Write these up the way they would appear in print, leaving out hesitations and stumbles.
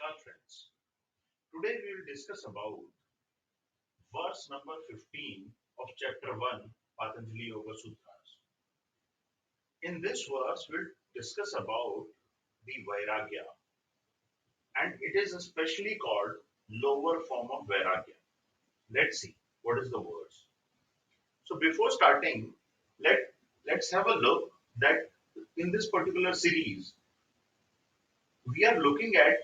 Namaskar friends. Today we will discuss about verse number 15 of chapter 1 Patanjali Yoga Sutras. In this verse we'll discuss about the Vairagya, and it is especially called lower form of Vairagya. Let's see what is the verse. So before starting, let let's have a look that in this particular series we are looking at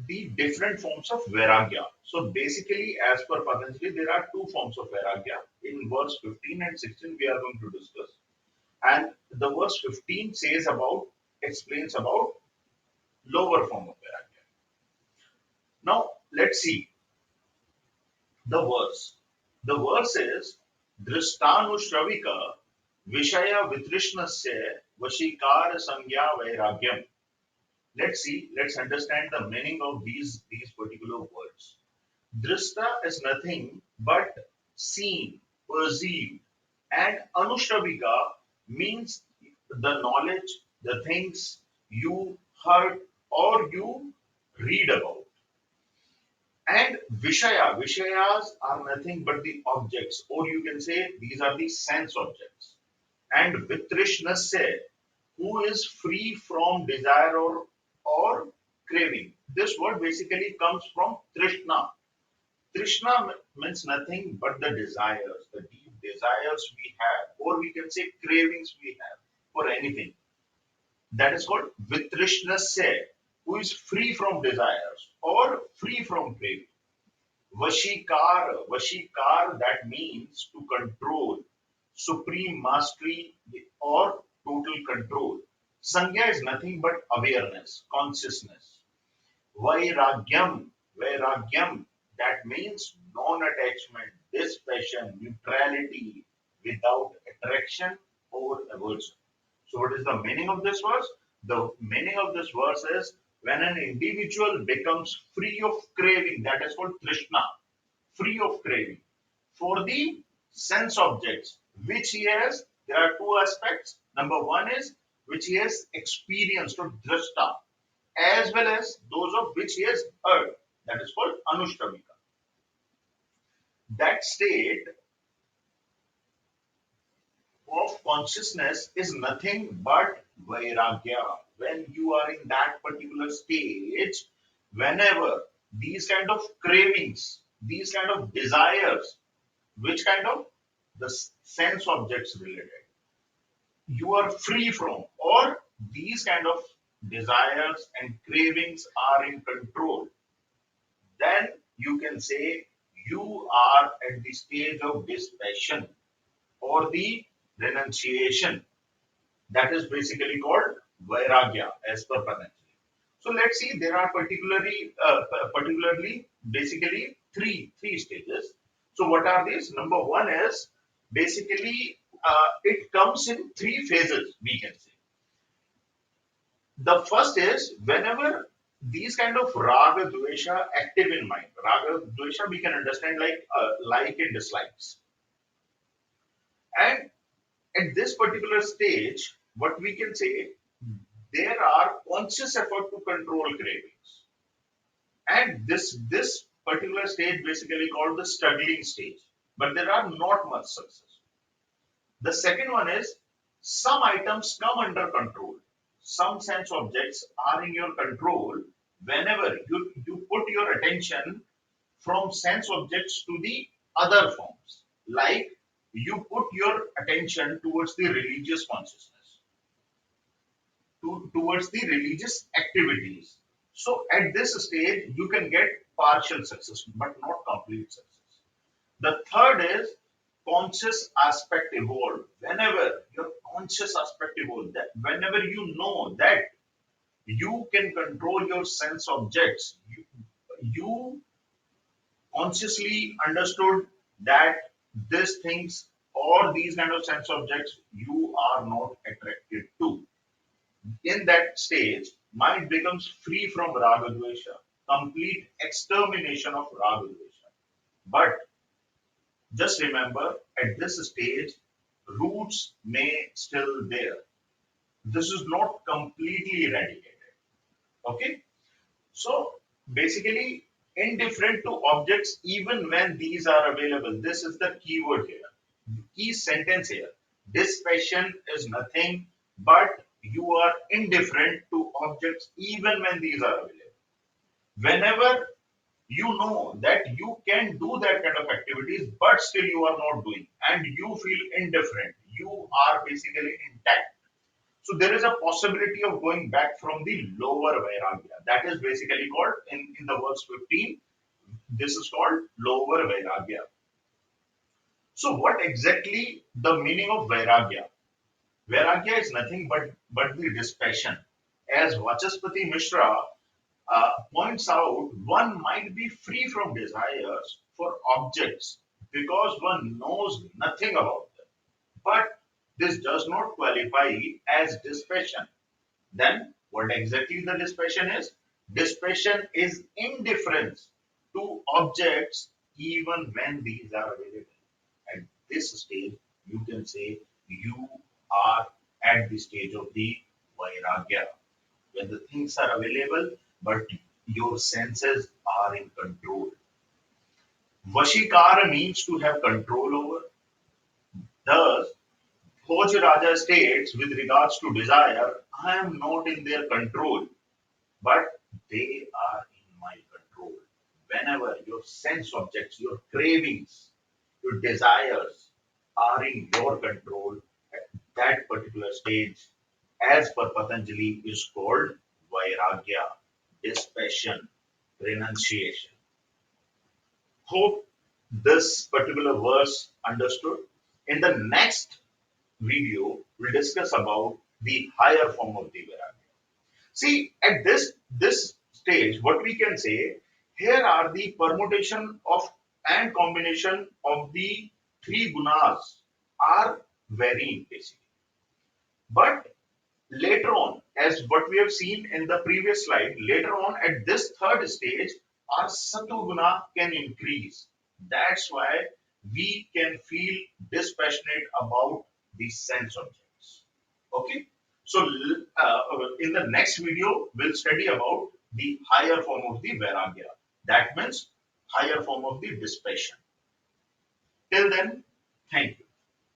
the different forms of Vairagya. So basically, as per Patanjali, there are two forms of Vairagya. In verse 15 and 16, we are going to discuss. And the verse 15 explains about lower form of Vairagya. Now, let's see the verse. The verse is drista anushravika vishaya vitrishnasya vashikara sanjna vairagyam. Let's understand the meaning of these particular words. Drista is nothing but seen, perceived, and anushravika means the knowledge, the things you heard or you read about. And vishayas are nothing but the objects, or you can say these are the sense objects. And vitrishnasya, who is free from desire or craving. This word basically comes from trishna. Trishna means nothing but the desires, the deep desires we have, or we can say cravings we have for anything. That is called vitrishnasya, who is free from desires or free from craving. Vashikar, that means to control, supreme mastery or total control. Sanjna is nothing but awareness, consciousness. Vairagyam, that means non-attachment, dispassion, neutrality, without attraction or aversion. So, what is the meaning of this verse? The meaning of this verse is when an individual becomes free of craving, that is called Trishna, free of craving, for the sense objects, which he has, there are two aspects. Number one is which he has experienced or drista, as well as those of which he has heard. That is called anushravika. That state of consciousness is nothing but vairagya. When you are in that particular stage, whenever these kind of cravings, these kind of desires, which kind of the sense objects related, you are free from, or these kind of desires and cravings are in control, then you can say you are at the stage of dispassion or the renunciation. That is basically called vairagya as per Patanjali. So let's see, there are particularly basically three stages. So what are these? Number one is basically it comes in three phases, we can say. The first is whenever these kind of raga dvesha active in mind. Raga dvesha we can understand like and dislikes. And at this particular stage, what we can say, there are conscious effort to control cravings. And this particular stage basically called the struggling stage. But there are not much success. The second one is some items come under control. Some sense objects are in your control whenever you put your attention from sense objects to the other forms. Like you put your attention towards the religious consciousness, towards the religious activities. So at this stage, you can get partial success, but not complete success. The third is conscious aspect evolved. Whenever your conscious aspect evolved, that whenever you know that you can control your sense objects, you consciously understood that these things or these kind of sense objects you are not attracted to. In that stage, mind becomes free from raga dvesha, complete extermination of raga dvesha. But just remember, at this stage, roots may still there. This is not completely eradicated. Okay, so basically indifferent to objects even when these are available. This is the key word here, key sentence here. Dispassion is nothing but you are indifferent to objects even when these are available. Whenever you know that you can do that kind of activities, but still you are not doing, and you feel indifferent, you are basically intact. So there is a possibility of going back from the lower vairagya. That is basically called in the verse 15. This is called lower vairagya. So what exactly the meaning of vairagya? Vairagya is nothing but the dispassion. As Vachaspati Mishra points out, one might be free from desires for objects because one knows nothing about them. But this does not qualify as dispassion. Then, what exactly the dispassion is? Dispassion is indifference to objects even when these are available. At this stage, you can say you are at the stage of the vairagya, when the things are available, but your senses are in control. Vashikara means to have control over. Thus, Bhoj Raja states with regards to desire, I am not in their control, but they are in my control. Whenever your sense objects, your cravings, your desires are in your control, at that particular stage, as per Patanjali, is called Vairagya, dispassion, renunciation. Hope this particular verse understood. In the next video, we'll discuss about the higher form of the Vairagya. See, at this stage, what we can say, here are the permutation of and combination of the three gunas are varying basically. But later on, as what we have seen in the previous slide, later on at this third stage, our satoguna can increase. That's why we can feel dispassionate about the sense objects. Okay, so in the next video, we'll study about the higher form of the vairagya. That means higher form of the dispassion. Till then, thank you.